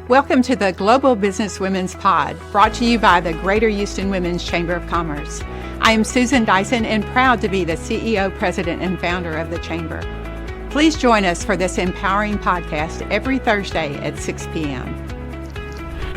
Welcome to the Global Businesswomen's Pod, brought to you by the Greater Houston Women's Chamber of Commerce. I am Susan Dyson and proud to be the CEO, President, and founder of the Chamber. Please join us for this empowering podcast every Thursday at 6 p.m.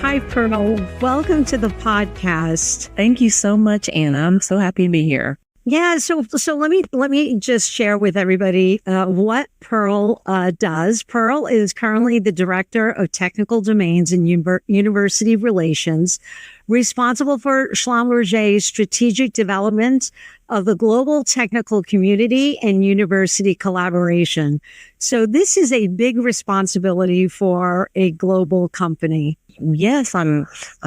Hi, Pearl. Welcome to the podcast. Thank you so much, Anna. I'm so happy to be here. Yeah, so let me just share with everybody what Pearl does. Pearl is currently the Director of Technical Domains and University Relations, responsible for Schlumberger's strategic development of the global technical community and university collaboration. So this is a big responsibility for a global company. Yes, I'm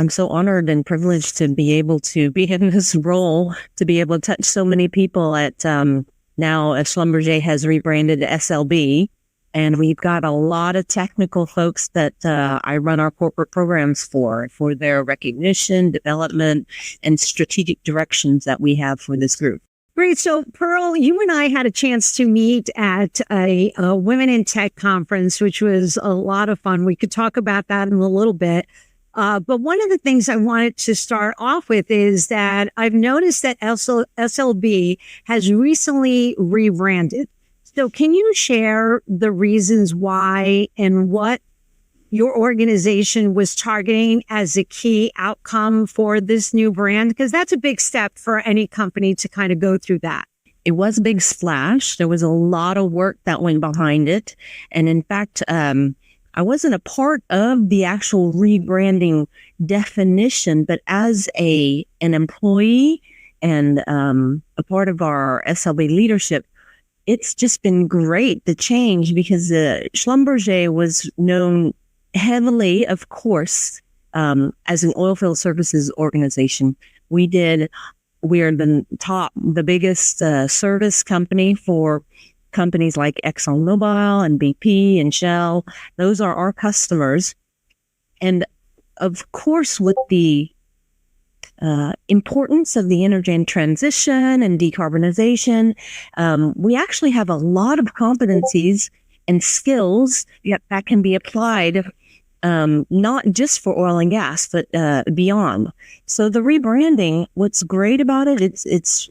so honored and privileged to be able to be in this role, to be able to touch so many people at now Schlumberger has rebranded SLB, and we've got a lot of technical folks that I run our corporate programs for their recognition, development, and strategic directions that we have for this group. Great. So, Pearl, you and I had a chance to meet at a Women in Tech conference, which was a lot of fun. We could talk about that in a little bit. But one of the things I wanted to start off with is that I've noticed that SLB has recently rebranded. So can you share the reasons why and what your organization was targeting as a key outcome for this new brand? Because that's a big step for any company to kind of go through that. It was a big splash. There was a lot of work that went behind it. And in fact, I wasn't a part of the actual rebranding definition, but as an employee and a part of our SLB leadership, it's just been great, the change, because Schlumberger was known heavily, of course, as an oilfield services organization. We are the biggest service company for companies like ExxonMobil and BP and Shell. Those are our customers. And of course, with the importance of the energy transition and decarbonization, we actually have a lot of competencies and skills that can be applied not just for oil and gas, but beyond. So the rebranding, what's great about it, it's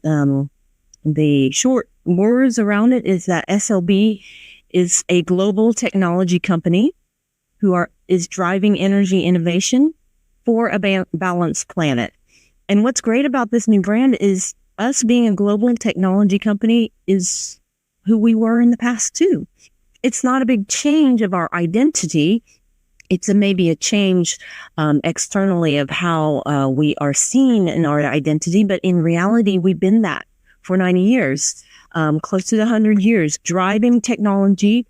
the short words around it is that SLB is a global technology company is driving energy innovation for a balanced planet. And what's great about this new brand is us being a global technology company is who we were in the past too. It's not a big change of our identity. It's maybe a change externally of how we are seen in our identity. But in reality, we've been that for 90 years, close to 100 years, driving technology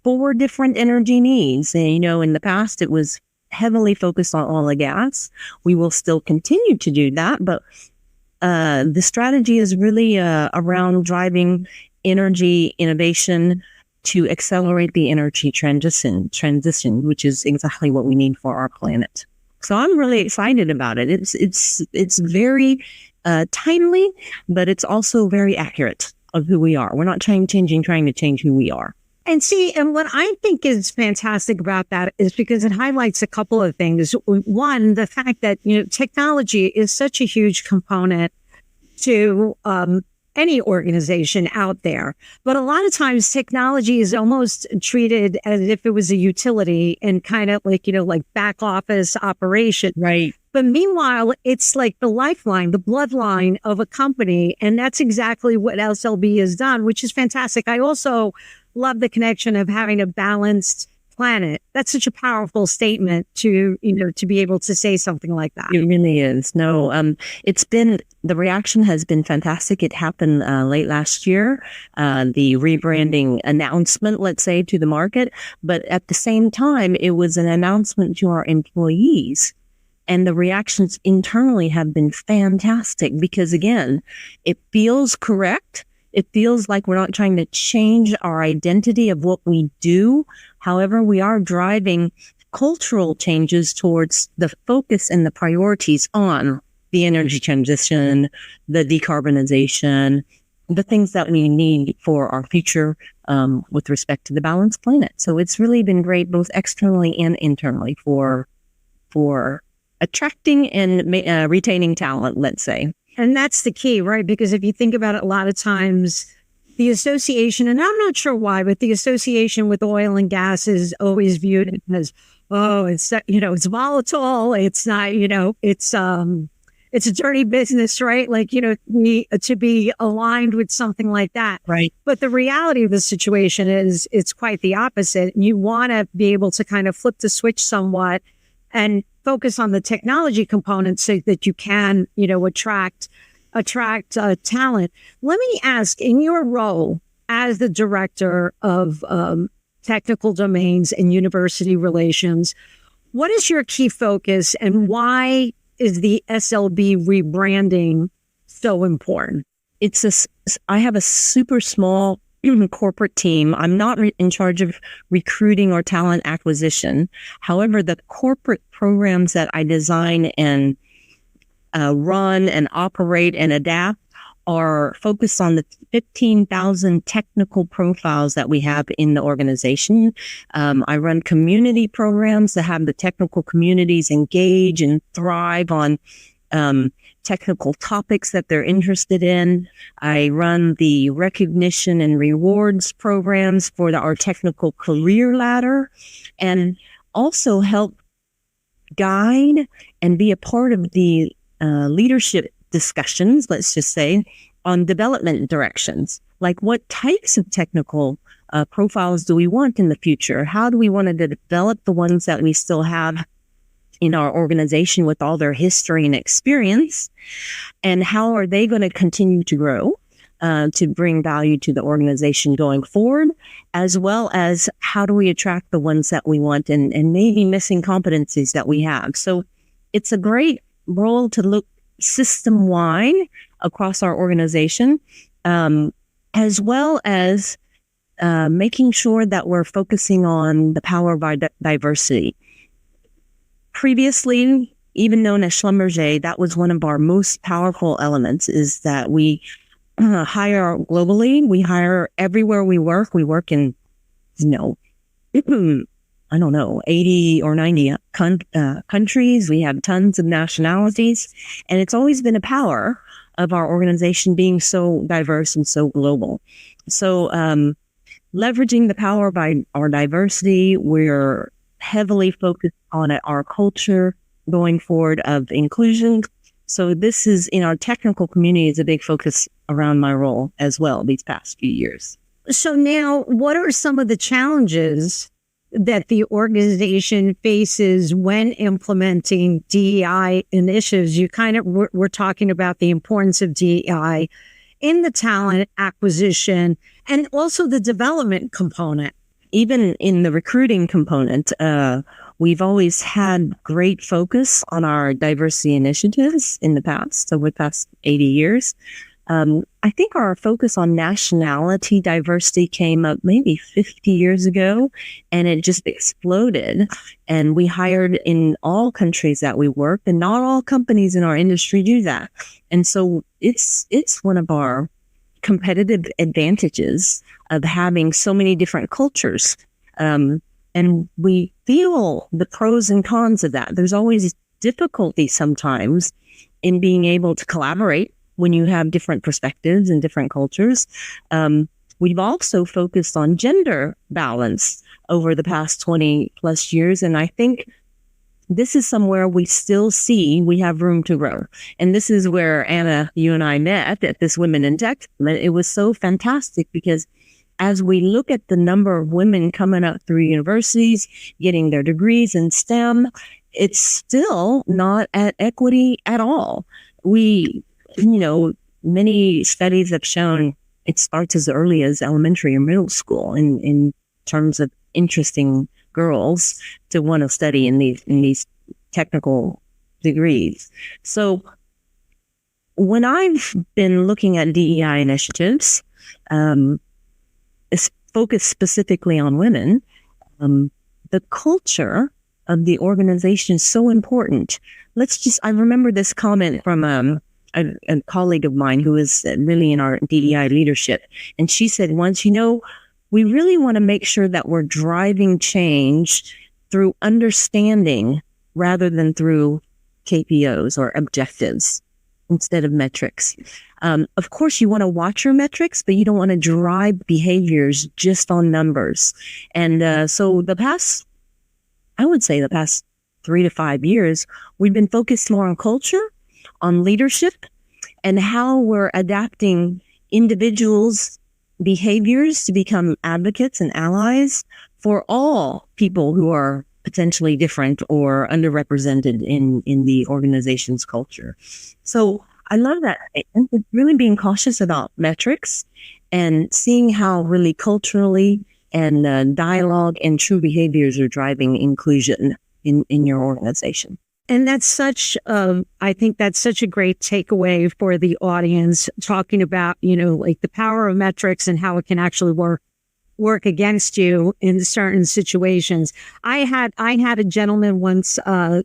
for different energy needs. And, in the past, it was heavily focused on oil and gas. We will still continue to do that. But the strategy is really around driving energy innovation to accelerate the energy transition, which is exactly what we need for our planet. So I'm really excited about it. It's very timely, but it's also very accurate of who we are. We're not trying to change who we are. And what I think is fantastic about that is because it highlights a couple of things. One, the fact that, technology is such a huge component to any organization out there. But a lot of times technology is almost treated as if it was a utility and kind of like back office operation. Right. But meanwhile, it's like the lifeline, the bloodline of a company. And that's exactly what SLB has done, which is fantastic. I also love the connection of having a balanced planet. That's such a powerful statement to be able to say something like that. It really is. No, the reaction has been fantastic. It happened late last year, the rebranding announcement, let's say, to the market. But at the same time, it was an announcement to our employees. And the reactions internally have been fantastic because, again, it feels correct. It feels like we're not trying to change our identity of what we do. However, we are driving cultural changes towards the focus and the priorities on the energy transition, the decarbonization, the things that we need for our future with respect to the balanced planet. So it's really been great, both externally and internally, for attracting and retaining talent, let's say. And that's the key, right? Because if you think about it, a lot of times the association, and I'm not sure why, but the association with oil and gas is always viewed as, oh, it's, it's volatile. It's not, it's a dirty business, right? Like, to be aligned with something like that. Right. But the reality of the situation is it's quite the opposite. You want to be able to kind of flip the switch somewhat and focus on the technology component so that you can, attract talent. Let me ask, in your role as the director of technical domains and university relations, what is your key focus and why is the SLB rebranding so important? I have a super small corporate team. I'm not in charge of recruiting or talent acquisition. However, the corporate programs that I design and run and operate and adapt are focused on the 15,000 technical profiles that we have in the organization. I run community programs that have the technical communities engage and thrive on technical topics that they're interested in. I run the recognition and rewards programs for our technical career ladder, and also help guide and be a part of the leadership discussions, let's just say, on development directions. Like, what types of technical profiles do we want in the future? How do we want to develop the ones that we still have in our organization with all their history and experience? And how are they going to continue to grow to bring value to the organization going forward? As well as, how do we attract the ones that we want and maybe missing competencies that we have? So it's a great role to look system-wide across our organization, as well as making sure that we're focusing on the power of diversity. Previously, even known as Schlumberger, that was one of our most powerful elements, is that we hire globally. We hire everywhere we work. We work in, 80 or 90 countries. We have tons of nationalities. And it's always been a power of our organization being so diverse and so global. So leveraging the power by our diversity, we're heavily focused on our culture going forward of inclusion. So this is, in our technical community, is a big focus around my role as well these past few years. So now, what are some of the challenges that the organization faces when implementing DEI initiatives? We're talking about the importance of DEI in the talent acquisition and also the development component. Even in the recruiting component, we've always had great focus on our diversity initiatives in the past, over the past 80 years. I think our focus on nationality diversity came up maybe 50 years ago, and it just exploded. And we hired in all countries that we work, and not all companies in our industry do that. And so it's one of our competitive advantages of having so many different cultures. And we feel the pros and cons of that. There's always difficulty sometimes in being able to collaborate when you have different perspectives and different cultures. We've also focused on gender balance over the past 20 plus years. And I think this is somewhere we still see we have room to grow. And this is where, Anna, you and I met at this Women in Tech. It was so fantastic because as we look at the number of women coming up through universities, getting their degrees in STEM, it's still not at equity at all. Many studies have shown it starts as early as elementary or middle school in terms of interesting girls to want to study in these technical degrees. So when I've been looking at DEI initiatives, focused specifically on women, the culture of the organization is so important. I remember this comment from a a colleague of mine who is really in our DEI leadership. And she said once, we really want to make sure that we're driving change through understanding rather than through KPOs or objectives instead of metrics. Of course, you want to watch your metrics, but you don't want to drive behaviors just on numbers. And so I would say the past 3 to 5 years, we've been focused more on culture, on leadership, and how we're adapting individuals' behaviors to become advocates and allies for all people who are potentially different or underrepresented in the organization's culture. So I love that. It's really being cautious about metrics and seeing how really culturally and dialogue and true behaviors are driving inclusion in your organization. And that's I think that's such a great takeaway for the audience, talking about, like the power of metrics and how it can actually work against you in certain situations. I had a gentleman once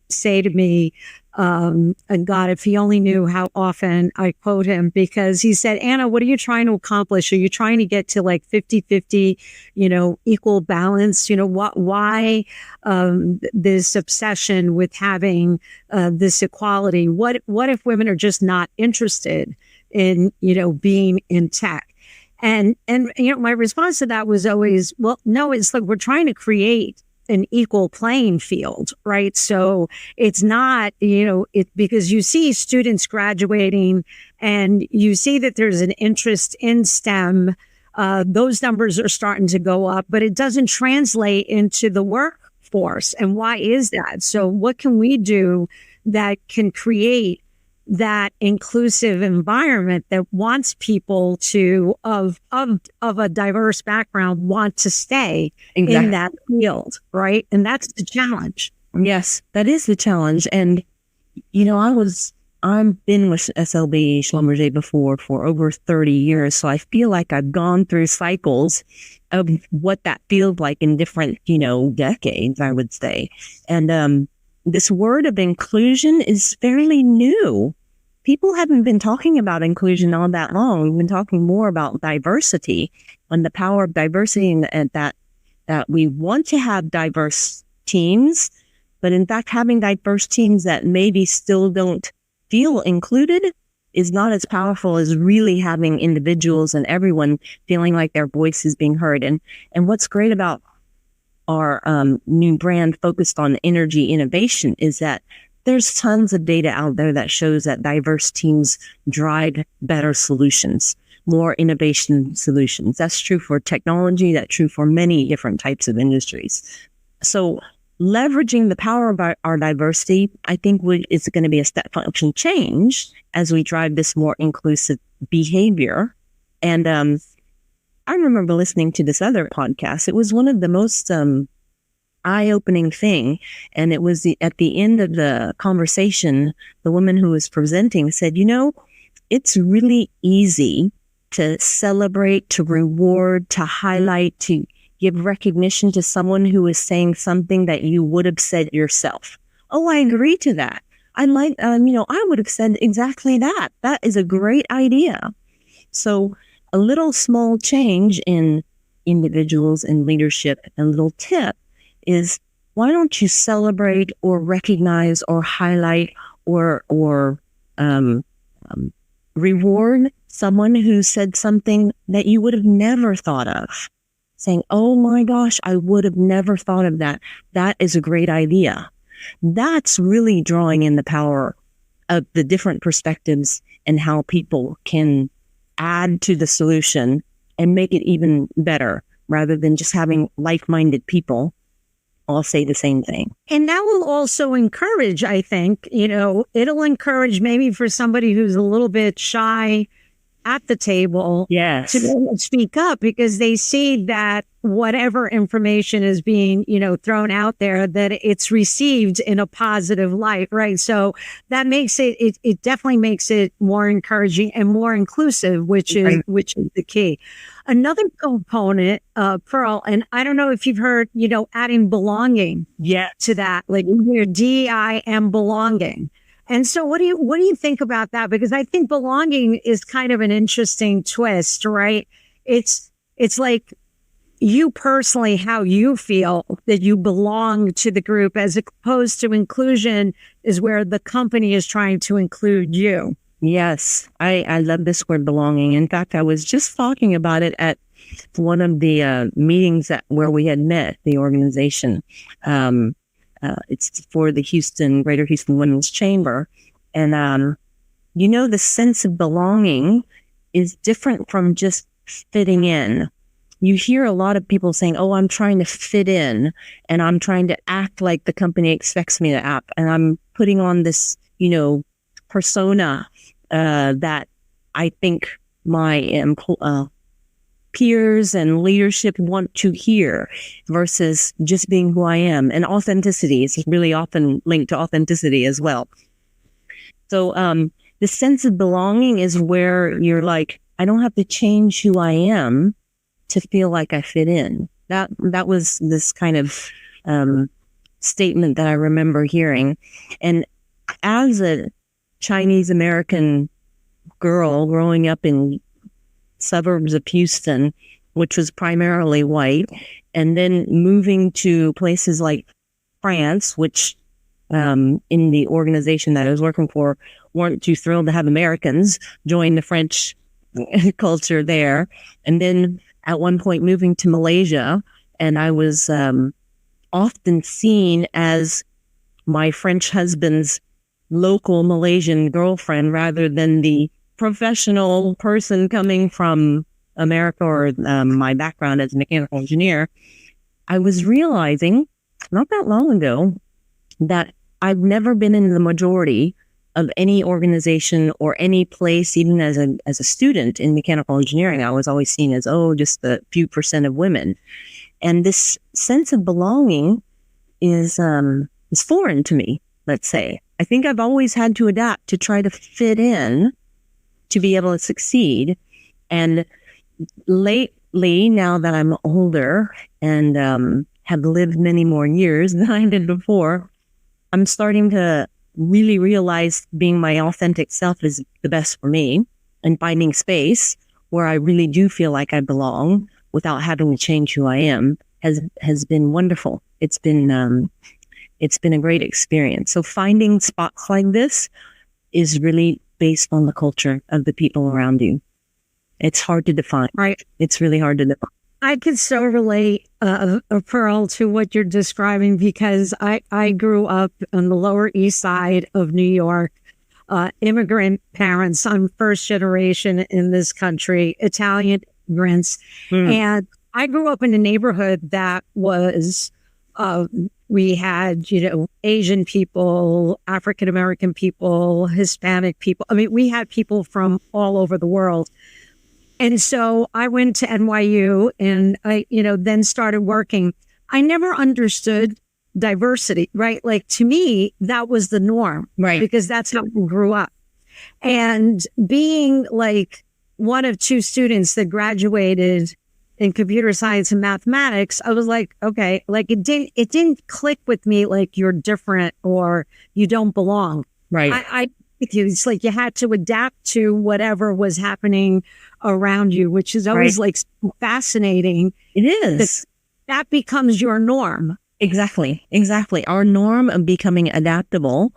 say to me, and God, if he only knew how often I quote him, because he said, Anna, what are you trying to accomplish? Are you trying to get to like 50-50, equal balance? Why this obsession with having this equality? What if women are just not interested in, being in tech? And my response to that was always, well, no, it's like we're trying to create an equal playing field, right? So it's not, because you see students graduating and you see that there's an interest in STEM. Those numbers are starting to go up, but it doesn't translate into the workforce. And why is that? So what can we do that can create that inclusive environment that wants people of a diverse background want to stay in that field, right? And that's the challenge. Yes, that is the challenge. And, I've been with SLB Schlumberger before for over 30 years. So I feel like I've gone through cycles of what that feels like in different, decades, I would say. And, this word of inclusion is fairly new. People haven't been talking about inclusion all that long. We've been talking more about diversity and the power of diversity, and that we want to have diverse teams, but in fact, having diverse teams that maybe still don't feel included is not as powerful as really having individuals and everyone feeling like their voice is being heard. And what's great about our new brand focused on energy innovation is that there's tons of data out there that shows that diverse teams drive better solutions, more innovation solutions. That's true for technology. That's true for many different types of industries. So leveraging the power of our diversity, I think is going to be a step function change as we drive this more inclusive behavior. And I remember listening to this other podcast. It was one of the most eye-opening thing. And it was at the end of the conversation, the woman who was presenting said, it's really easy to celebrate, to reward, to highlight, to give recognition to someone who is saying something that you would have said yourself. Oh, I agree to that. I would have said exactly that. That is a great idea. So a little small change in individuals and leadership, and a little tip is, why don't you celebrate or recognize or highlight or reward someone who said something that you would have never thought of, saying, oh my gosh, I would have never thought of that. That is a great idea. That's really drawing in the power of the different perspectives and how people can add to the solution and make it even better, rather than just having like-minded people all say the same thing. And that will also encourage, I think, it'll encourage maybe for somebody who's a little bit shy at the table, yes, to speak up, because they see that whatever information is being, thrown out there, that it's received in a positive light, right? So that makes it definitely makes it more encouraging and more inclusive, which is the key. Another component, Pearl, and I don't know if you've heard, adding belonging to that, like DEI and belonging. And so what do you think about that? Because I think belonging is kind of an interesting twist, right? It's like you personally, how you feel that you belong to the group, as opposed to inclusion is where the company is trying to include you. Yes, I love this word belonging. In fact, I was just talking about it at one of the meetings where we had met the organization. It's for the Greater Houston Women's Chamber. And, the sense of belonging is different from just fitting in. You hear a lot of people saying, oh, I'm trying to fit in and I'm trying to act like the company expects me to act. And I'm putting on this, persona that I think my peers and leadership want to hear versus just being who I am. And authenticity is really often linked to authenticity as well. So the sense of belonging is where you're like, I don't have to change who I am to feel like I fit in. That was this kind of statement that I remember hearing. And as a Chinese American girl growing up in suburbs of Houston, which was primarily white, and then moving to places like France, which in the organization that I was working for weren't too thrilled to have Americans join the French culture there. And then at one point moving to Malaysia, and I was often seen as my French husband's local Malaysian girlfriend rather than the professional person coming from America or my background as a mechanical engineer. I was realizing not that long ago that I've never been in the majority of any organization or any place, even as a student in mechanical engineering. I was always seen as, just the few % of women. And this sense of belonging is foreign to me, let's say. I think I've always had to adapt to try to fit in to be able to succeed. And lately, now that I'm older and have lived many more years than I did before, I'm starting to really realize being my authentic self is the best for me, and finding space where I really do feel like I belong without having to change who I am has been wonderful. It's been a great experience. So finding spots like this is really based on the culture of the people around you. It's hard to define. Right. It's really hard to define. I could so relate, Pearl, to what you're describing, because I grew up on the Lower East Side of New York, immigrant parents. I'm first generation in this country, Italian immigrants. And I grew up in a neighborhood that was, we had, Asian people, African-American people, Hispanic people. I mean, we had people from all over the world. And so I went to NYU and I, then started working. I never understood diversity, right? Like, to me, that was the norm, right? Because that's how we grew up. And being like one of two students that graduated in computer science and mathematics, I was like, okay, like it didn't click with me. Like, you're different or you don't belong. Right. It's like you had to adapt to whatever was happening around you, which is always like fascinating. It is. That becomes your norm. Exactly. Our norm of becoming adaptable.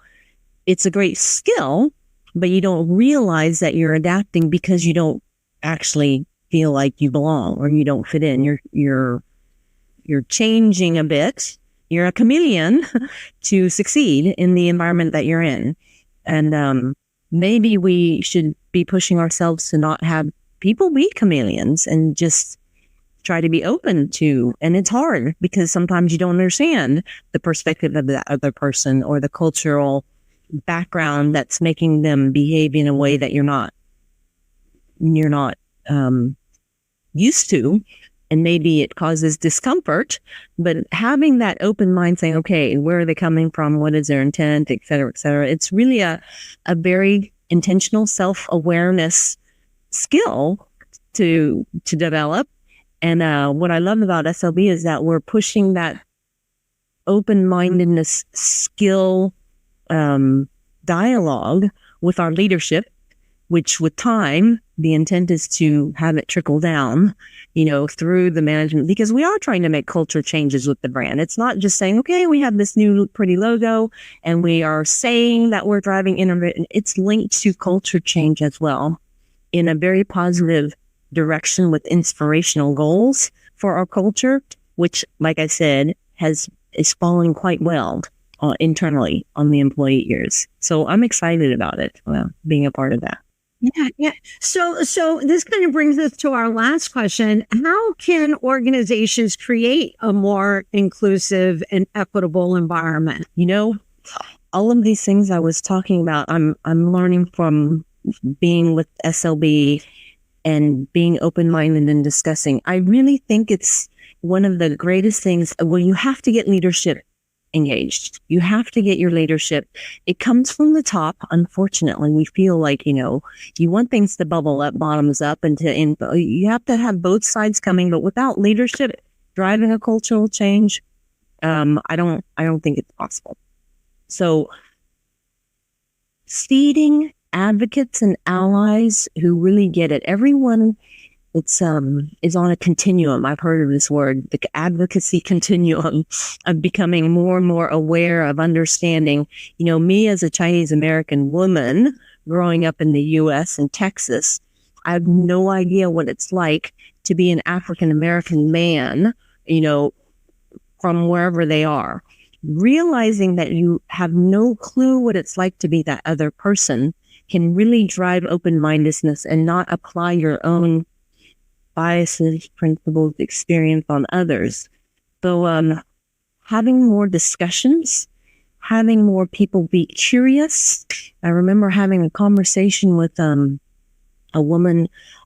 It's a great skill, but you don't realize that you're adapting because you don't actually feel like you belong or you don't fit in. You're changing a bit. You're a chameleon to succeed in the environment that you're in. And maybe we should be pushing ourselves to not have people be chameleons and just try to be open to. And it's hard because sometimes you don't understand the perspective of the other person or the cultural background that's making them behave in a way that you're not used to. And maybe it causes discomfort, but having that open mind saying, okay, where are they coming from? What is their intent, et cetera, et cetera. It's really a very intentional self-awareness skill to develop. And what I love about SLB is that we're pushing that open-mindedness skill dialogue with our leadership, which with time, the intent is to have it trickle down, through the management, because we are trying to make culture changes with the brand. It's not just saying, okay, we have this new pretty logo and we are saying that we're driving innovation. It's linked to culture change as well in a very positive direction with inspirational goals for our culture, which, like I said, is falling quite well internally on the employee ears. So I'm excited about it, being a part of that. Yeah. So this kind of brings us to our last question. How can organizations create a more inclusive and equitable environment? All of these things I was talking about, I'm learning from being with SLB and being open-minded and discussing. I really think it's one of the greatest things. Well, you have to get leadership engaged. You have to get your leadership. It comes from the top. Unfortunately, we feel like, you want things to bubble up, bottoms up, and you have to have both sides coming. But without leadership driving a cultural change, I don't think it's possible. So seeding advocates and allies who really get it. Everyone is on a continuum. I've heard of this word, the advocacy continuum, of becoming more and more aware of understanding. Me as a Chinese American woman growing up in the U.S. and Texas, I have no idea what it's like to be an African American man, from wherever they are. Realizing that you have no clue what it's like to be that other person can really drive open-mindedness and not apply your own biases, principles, experience on others. So having more discussions, having more people be curious. I remember having a conversation with a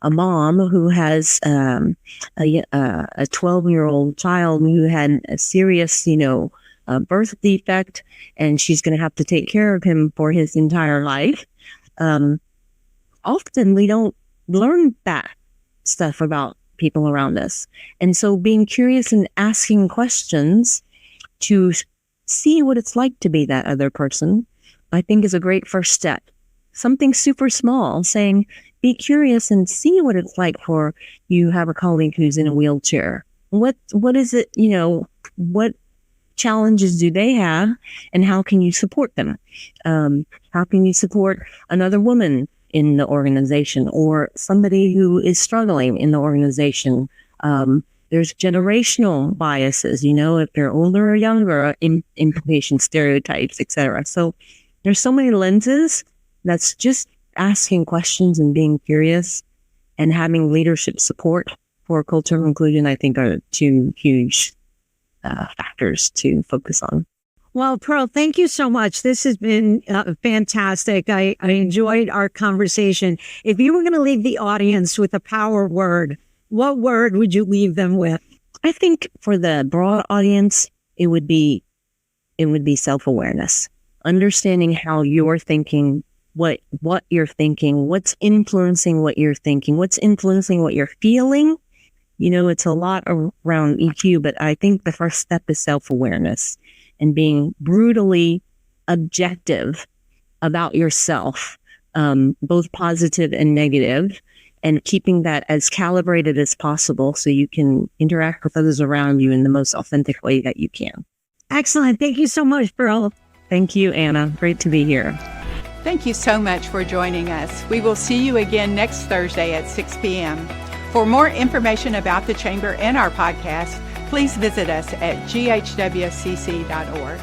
mom who has a 12-year-old child who had a serious, birth defect, and she's going to have to take care of him for his entire life. Often we don't learn that stuff about people around us. And so being curious and asking questions to see what it's like to be that other person, I think is a great first step. Something super small, saying, be curious and see what it's like for you have a colleague who's in a wheelchair. What is it, what challenges do they have, and how can you support them? How can you support another woman in the organization or somebody who is struggling in the organization? There's generational biases, if they're older or younger, implication stereotypes, etc. So there's so many lenses. That's just asking questions and being curious and having leadership support for cultural inclusion, I think, are two huge factors to focus on. Well, Pearl, thank you so much. This has been fantastic. I enjoyed our conversation. If you were going to leave the audience with a power word, what word would you leave them with? I think for the broad audience, it would be self-awareness, understanding how you're thinking, what you're thinking, what's influencing what you're thinking, what's influencing what you're feeling. It's a lot around EQ, but I think the first step is self-awareness and being brutally objective about yourself, both positive and negative, and keeping that as calibrated as possible so you can interact with others around you in the most authentic way that you can. Excellent. Thank you so much, Pearl. Thank you, Anna. Great to be here. Thank you so much for joining us. We will see you again next Thursday at 6 p.m. For more information about the Chamber and our podcast, please visit us at GHWCC.org.